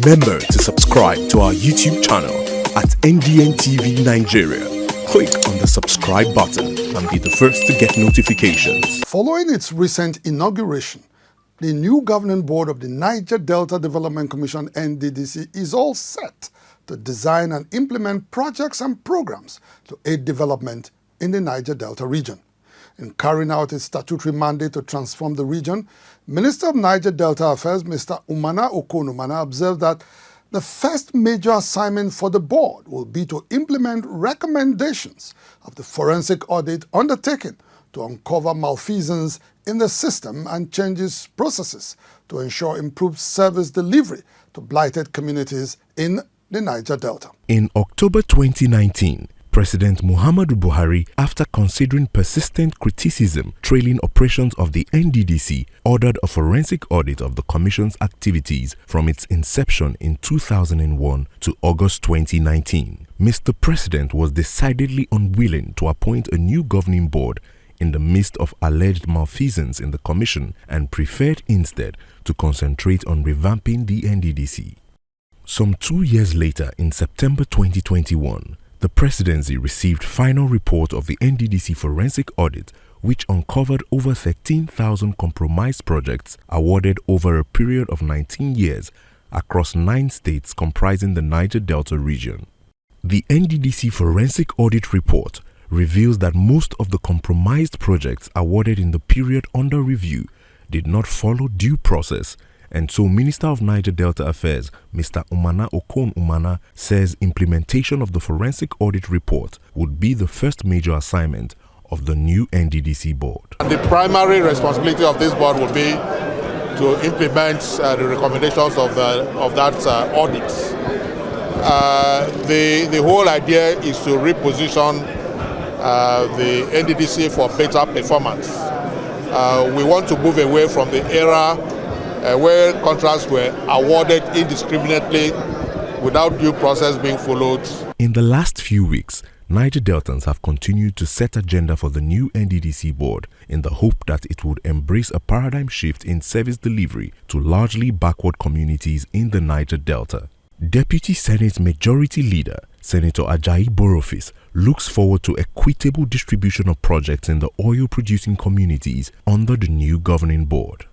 Remember to subscribe to our YouTube channel at NDN Nigeria. Click on the subscribe button and be the first to get notifications. Following its recent inauguration, the new governing board of the Niger Delta Development Commission (Nddc) is all set to design and implement projects and programs to aid development in the Niger Delta region. In carrying out its statutory mandate to transform the region, Minister of Niger Delta Affairs, Mr. Okon observed that the first major assignment for the board will be to implement recommendations of the forensic audit undertaken to uncover malfeasance in the system and changes processes to ensure improved service delivery to blighted communities in the Niger Delta. In October 2019, President Muhammadu Buhari, after considering persistent criticism trailing operations of the Nddc, ordered a forensic audit of the Commission's activities from its inception in 2001 to August 2019. Mr. President was decidedly unwilling to appoint a new governing board in the midst of alleged malfeasance in the Commission and preferred instead to concentrate on revamping the Nddc. Some 2 years later, in September 2021, the presidency received final report of the Nddc forensic audit, which uncovered over 13,000 compromised projects awarded over a period of 19 years across 9 states comprising the Niger Delta region. The Nddc forensic audit report reveals that most of the compromised projects awarded in the period under review did not follow due process, and so Minister of Niger Delta Affairs, Mr. Umana, says implementation of the forensic audit report would be the first major assignment of the new Nddc board. The primary responsibility of this board will be to implement the recommendations of that audit. The whole idea is to reposition the Nddc for better performance. We want to move away from the era where contracts were awarded indiscriminately without due process being followed. In the last few weeks, Niger Deltans have continued to set agenda for the new Nddc board in the hope that it would embrace a paradigm shift in service delivery to largely backward communities in the Niger Delta. Deputy Senate Majority Leader Senator Ajayi Borofis looks forward to equitable distribution of projects in the oil-producing communities under the new governing board.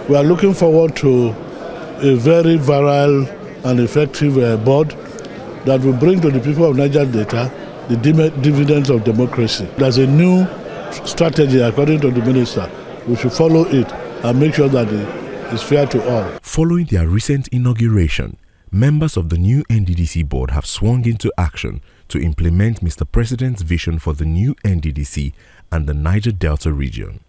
We are looking forward to a very virile and effective board that will bring to the people of Niger Delta the dividends of democracy. There's a new strategy according to the minister. We should follow it and make sure that it is fair to all. Following their recent inauguration, members of the new Nddc board have swung into action to implement Mr. President's vision for the new Nddc and the Niger Delta region.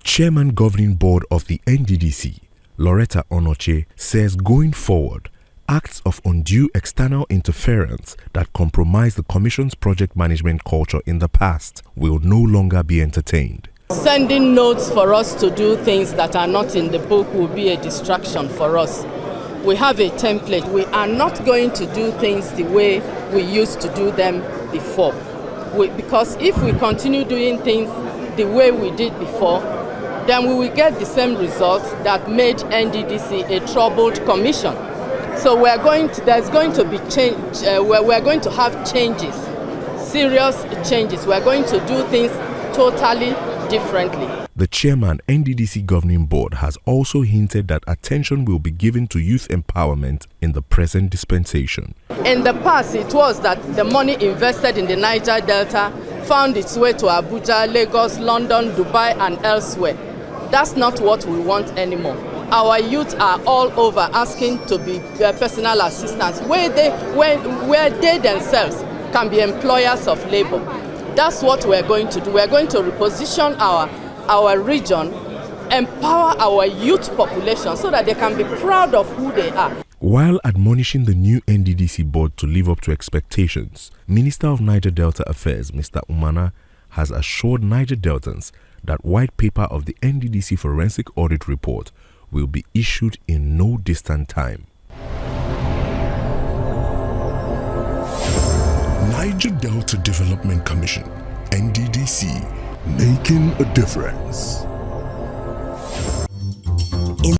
Chairman Governing Board of the Nddc, Loretta Onoche, says going forward, acts of undue external interference that compromise the Commission's project management culture in the past will no longer be entertained. Sending notes for us to do things that are not in the book will be a distraction for us. We have a template. We are not going to do things the way we used to do them before. Because if we continue doing things the way we did before, then we will get the same result that made Nddc a troubled commission. So there's going to be change. We're going to have changes, serious changes. We're going to do things totally differently. The chairman, Nddc Governing Board, has also hinted that attention will be given to youth empowerment in the present dispensation. In the past, it was that the money invested in the Niger Delta found its way to Abuja, Lagos, London, Dubai, and elsewhere. That's not what we want anymore. Our youth are all over asking to be personal assistants, where they themselves can be employers of labor. That's what we're going to do. We're going to reposition our region, empower our youth population so that they can be proud of who they are. While admonishing the new Nddc board to live up to expectations, Minister of Niger Delta Affairs, Mr. Umana, has assured Niger Deltans that white paper of the Nddc forensic audit report will be issued in no distant time. Niger Delta Development Commission, Nddc, making a difference.